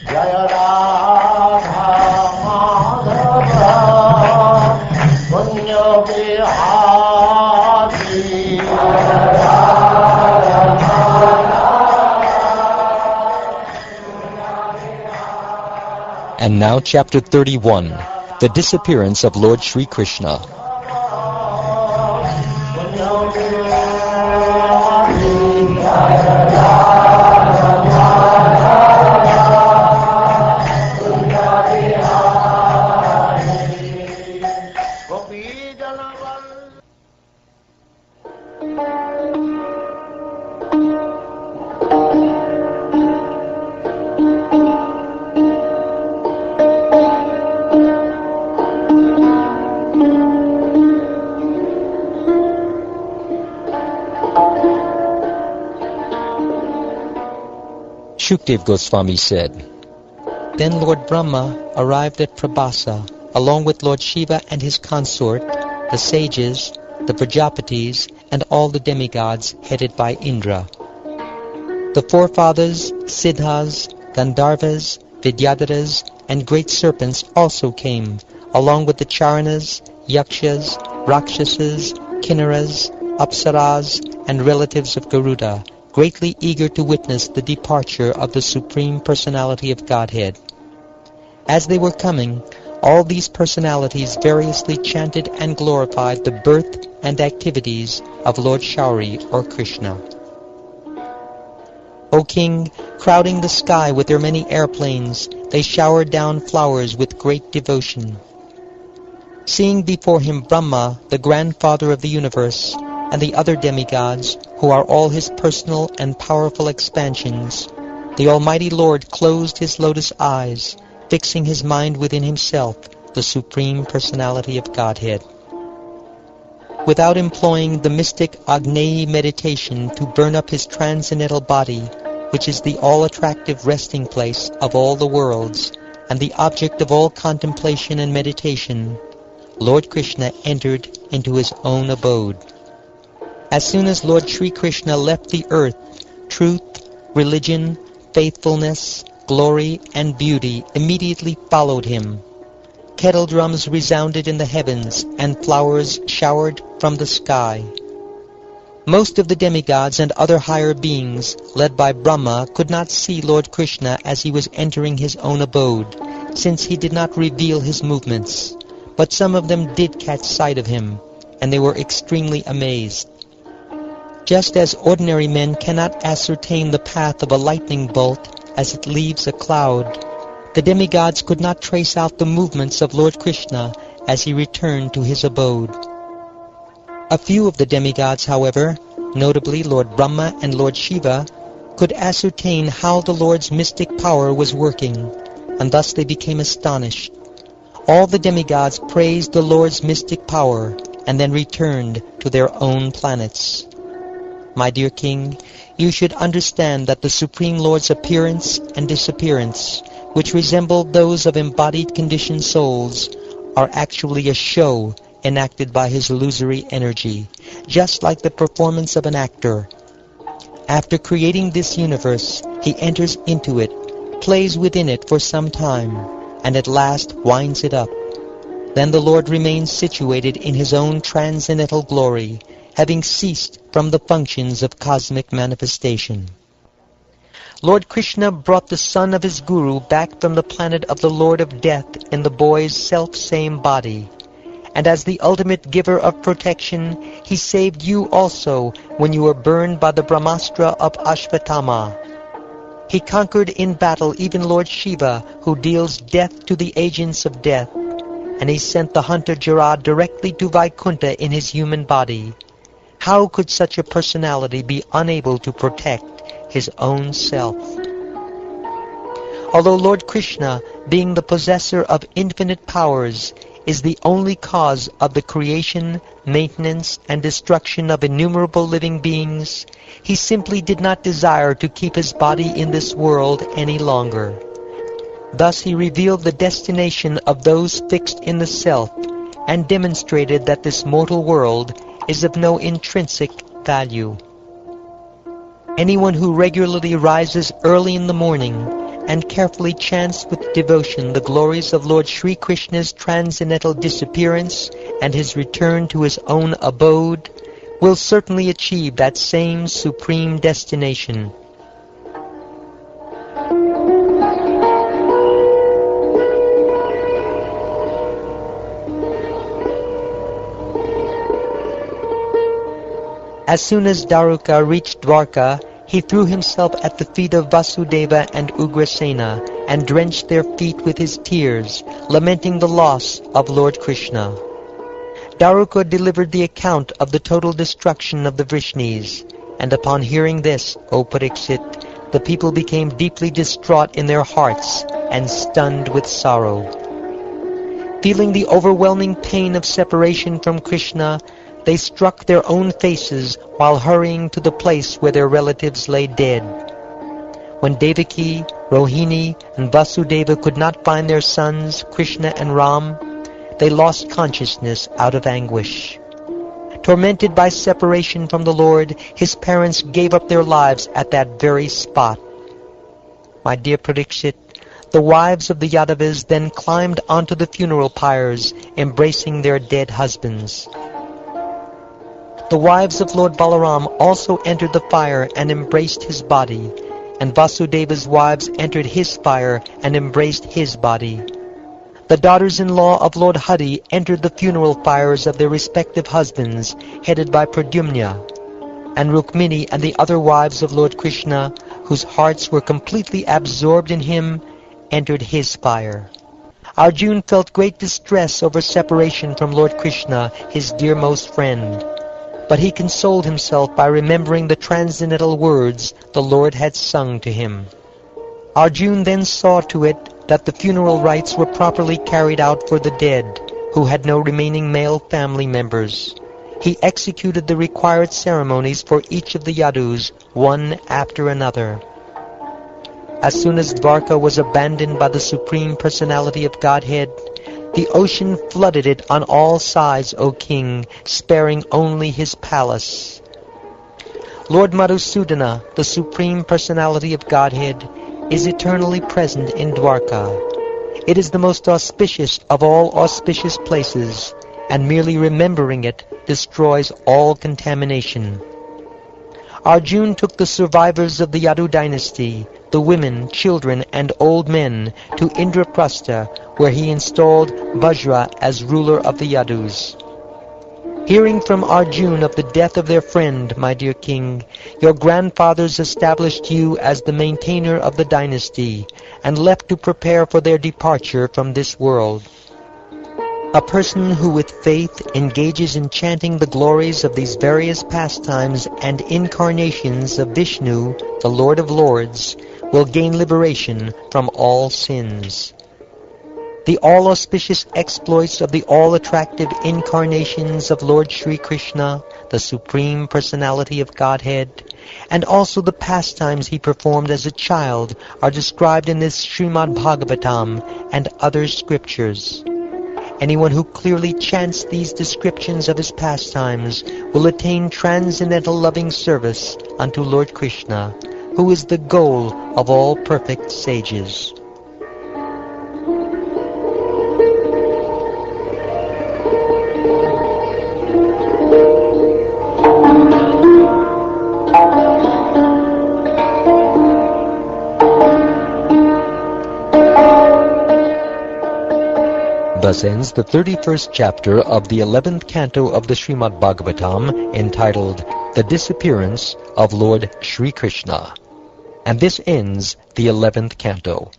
Jaya Radha Madhava Punya Bihari And now chapter 31, the disappearance of Lord Sri Krishna. Shukdev Goswami said, Then Lord Brahma arrived at Prabhasa, along with Lord Shiva and his consort, the sages, the Prajapatis, and all the demigods headed by Indra. The forefathers, Siddhas, Gandharvas, Vidyadharas, and great serpents also came, along with the Charanas, Yakshas, Rakshasas, Kinnaras, Apsaras, and relatives of Garuda, greatly eager to witness the departure of the Supreme Personality of Godhead. As they were coming, all these personalities variously chanted and glorified the birth and activities of Lord Shauri or Krishna. O King, crowding the sky with their many airplanes, they showered down flowers with great devotion. Seeing before him Brahma, the grandfather of the universe, and the other demigods, who are all his personal and powerful expansions, the Almighty Lord closed his lotus eyes, fixing his mind within himself, the Supreme Personality of Godhead. Without employing the mystic Agneyi meditation to burn up his transcendental body, which is the all-attractive resting place of all the worlds, and the object of all contemplation and meditation, Lord Krishna entered into his own abode. As soon as Lord Sri Krishna left the earth, truth, religion, faithfulness, glory, and beauty immediately followed him. Kettle drums resounded in the heavens, and flowers showered from the sky. Most of the demigods and other higher beings, led by Brahma, could not see Lord Krishna as he was entering his own abode, since he did not reveal his movements. But some of them did catch sight of him, and they were extremely amazed. Just as ordinary men cannot ascertain the path of a lightning bolt as it leaves a cloud, the demigods could not trace out the movements of Lord Krishna as he returned to his abode. A few of the demigods, however, notably Lord Brahma and Lord Shiva, could ascertain how the Lord's mystic power was working, and thus they became astonished. All the demigods praised the Lord's mystic power, and then returned to their own planets. My dear King, you should understand that the Supreme Lord's appearance and disappearance, which resemble those of embodied conditioned souls, are actually a show enacted by his illusory energy, just like the performance of an actor. After creating this universe, he enters into it, plays within it for some time, and at last winds it up. Then the Lord remains situated in his own transcendental glory, having ceased from the functions of cosmic manifestation. Lord Krishna brought the son of his guru back from the planet of the Lord of Death in the boy's self-same body. And as the ultimate giver of protection, he saved you also when you were burned by the Brahmastra of Ashvatthama. He conquered in battle even Lord Shiva, who deals death to the agents of death, and he sent the hunter Jara directly to Vaikuntha in his human body. How could such a personality be unable to protect his own self? Although Lord Krishna, being the possessor of infinite powers, is the only cause of the creation, maintenance, and destruction of innumerable living beings, he simply did not desire to keep his body in this world any longer. Thus he revealed the destination of those fixed in the self, and demonstrated that this mortal world is of no intrinsic value. Anyone who regularly rises early in the morning and carefully chants with devotion the glories of Lord Sri Krishna's transcendental disappearance and his return to his own abode, will certainly achieve that same supreme destination. As soon as Daruka reached Dwarka, he threw himself at the feet of Vasudeva and Ugrasena and drenched their feet with his tears, lamenting the loss of Lord Krishna. Daruka delivered the account of the total destruction of the Vrishnis, and upon hearing this, O Parikshit, the people became deeply distraught in their hearts and stunned with sorrow. Feeling the overwhelming pain of separation from Krishna, they struck their own faces while hurrying to the place where their relatives lay dead. When Devaki, Rohini, and Vasudeva could not find their sons, Krishna and Ram, they lost consciousness out of anguish. Tormented by separation from the Lord, his parents gave up their lives at that very spot. My dear Parikshit, the wives of the Yadavas then climbed onto the funeral pyres, embracing their dead husbands. The wives of Lord Balaram also entered the fire and embraced his body, and Vasudeva's wives entered his fire and embraced his body. The daughters-in-law of Lord Hari entered the funeral fires of their respective husbands, headed by Pradyumna, and Rukmini and the other wives of Lord Krishna, whose hearts were completely absorbed in him, entered his fire. Arjuna felt great distress over separation from Lord Krishna, his dearmost friend. But he consoled himself by remembering the transcendental words the Lord had sung to him. Arjuna then saw to it that the funeral rites were properly carried out for the dead, who had no remaining male family members. He executed the required ceremonies for each of the Yadus, one after another. As soon as Dwarka was abandoned by the Supreme Personality of Godhead, the ocean flooded it on all sides, O king, sparing only his palace. Lord Madhusudana, the Supreme Personality of Godhead, is eternally present in Dwarka. It is the most auspicious of all auspicious places, and merely remembering it destroys all contamination. Arjuna took the survivors of the Yadu dynasty, the women, children, and old men, to Indraprastha, where he installed Vajra as ruler of the Yadus. Hearing from Arjuna of the death of their friend, my dear king, your grandfathers established you as the maintainer of the dynasty, and left to prepare for their departure from this world. A person who with faith engages in chanting the glories of these various pastimes and incarnations of Vishnu, the Lord of Lords, will gain liberation from all sins. The all-auspicious exploits of the all-attractive incarnations of Lord Sri Krishna, the Supreme Personality of Godhead, and also the pastimes he performed as a child are described in this Srimad Bhagavatam and other scriptures. Anyone who clearly chants these descriptions of his pastimes will attain transcendental loving service unto Lord Krishna, who is the goal of all perfect sages. Thus ends the 31st chapter of the 11th canto of the Srimad Bhagavatam, entitled The Disappearance of Lord Sri Krishna. And this ends the 11th canto.